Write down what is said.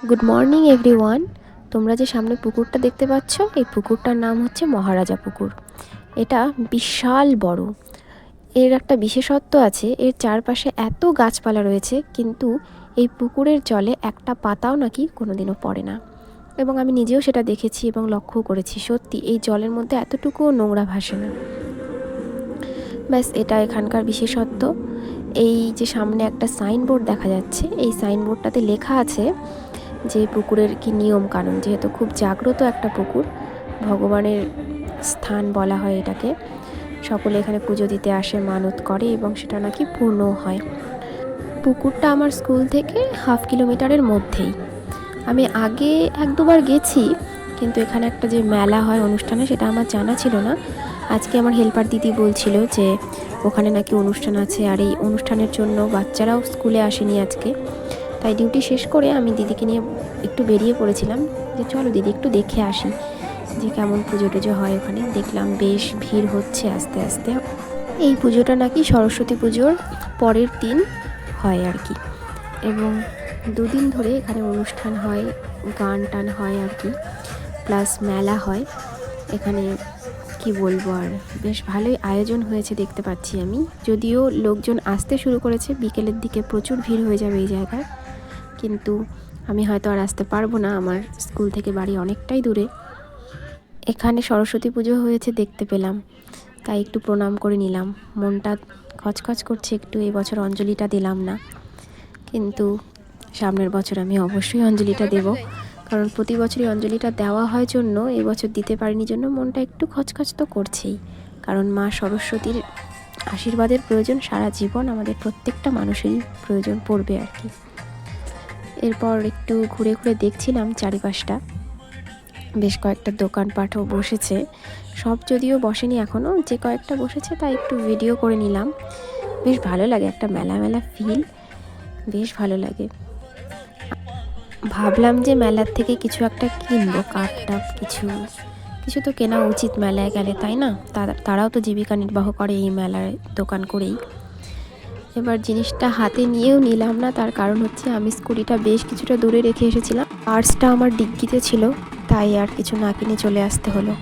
Good morning everyone. তোমরা যে সামনে পুকুরটা দেখতে পাচ্ছ, এই পুকুরটার নাম হচ্ছে মহারাজা পুকুর। এটা বিশাল বড়। এর একটা বিশেষত্ব আছে, এর চারপাশে এত গাছপালা রয়েছে, কিন্তু এই পুকুরের জলে একটা পাতাও নাকি কোনোদিনও পড়ে না। এবং আমি নিজেও সেটা দেখেছি এবং লক্ষ্যও করেছি, সত্যি এই জলের মধ্যে এতটুকুও নোংরা ভাসে না। ব্যাস এটা এখানকার বিশেষত্ব। এই যে সামনে একটা সাইনবোর্ড দেখা যাচ্ছে, এই সাইনবোর্ডটাতে লেখা আছে যে পুকুরের কি নিয়ম কানুন। যেহেতু খুব জাগ্রত একটা পুকুর, ভগবানের স্থান বলা হয় এটাকে, সকলে এখানে পুজো দিতে আসে, মানত করে এবং সেটা নাকি পূর্ণ হয়। পুকুরটা আমার স্কুল থেকে 1/2 কিলোমিটারের মধ্যেই। আমি আগে 1-2বার গেছি, কিন্তু এখানে একটা যে মেলা হয় অনুষ্ঠানে, সেটা আমার জানা ছিল না। আজকে আমার হেল্পার দিদি বলছিল যে ওখানে নাকি অনুষ্ঠান আছে, আর এই অনুষ্ঠানের জন্য বাচ্চারাও স্কুলে আসেনি আজকে। তাই ডিউটি শেষ করে আমি দিদিকে নিয়ে একটু বেরিয়ে পড়েছিলাম যে চলো দিদি একটু দেখে আসি যে কেমন পুজো টুজো হয় ওখানে। দেখলাম বেশ ভিড় হচ্ছে আস্তে আস্তে। এই পুজোটা নাকি সরস্বতী পুজোর পরের দিন হয় আর কি, এবং 2 দিন ধরে এখানে অনুষ্ঠান হয়, গান টান হয় আর কি, প্লাস মেলা হয় এখানে। কি বলবো, আর বেশ ভালোই আয়োজন হয়েছে দেখতে পাচ্ছি আমি। যদিও লোকজন আসতে শুরু করেছে, বিকেলের দিকে প্রচুর ভিড় হয়ে যাবে এই জায়গায়, কিন্তু আমি হয়তো আর আসতে পারবো না, আমার স্কুল থেকে বাড়ি অনেকটাই দূরে। এখানে সরস্বতী পুজো হয়েছে দেখতে পেলাম, তাই একটু প্রণাম করে নিলাম। মনটা খচখচ করছে একটু, এবছর অঞ্জলিটা দিলাম না, কিন্তু সামনের বছর আমি অবশ্যই অঞ্জলিটা দেব, কারণ প্রতি বছরই অঞ্জলিটা দেওয়া হয় জন্য এবছর দিতে পারিনি জন্য মনটা একটু খচখচ তো করছেই। কারণ মা সরস্বতীর আশীর্বাদের প্রয়োজন সারা জীবন আমাদের প্রত্যেকটা মানুষেরই প্রয়োজন পড়বে আর কি। এরপর একটু ঘুরে ঘুরে দেখছিলাম চারিপাশটা, বেশ কয়েকটা দোকানপাটও বসেছে, সব যদিও বসেনি এখনও, যে কয়েকটা বসেছে তাই একটু ভিডিও করে নিলাম। বেশ ভালো লাগে, একটা মেলা মেলা ফিল, বেশ ভালো লাগে। ভাবলাম যে মেলার থেকে কিছু একটা কিনবো, কাপ টাপ কিছু কিছু তো কেনা উচিত মেলায় গেলে, তাই না? তারাও তো জীবিকা নির্বাহ করে এই মেলার দোকান করেই। এবার জিনিসটা হাতে নিয়েও নিলাম না, তার কারণ হচ্ছে আমি স্কুটিটা বেশ কিছুটা দূরে রেখে এসেছিলাম, পার্সটা আমার ডিগ্গিতে ছিল, তাই আর কিছু না কিনে চলে আসতে হলো।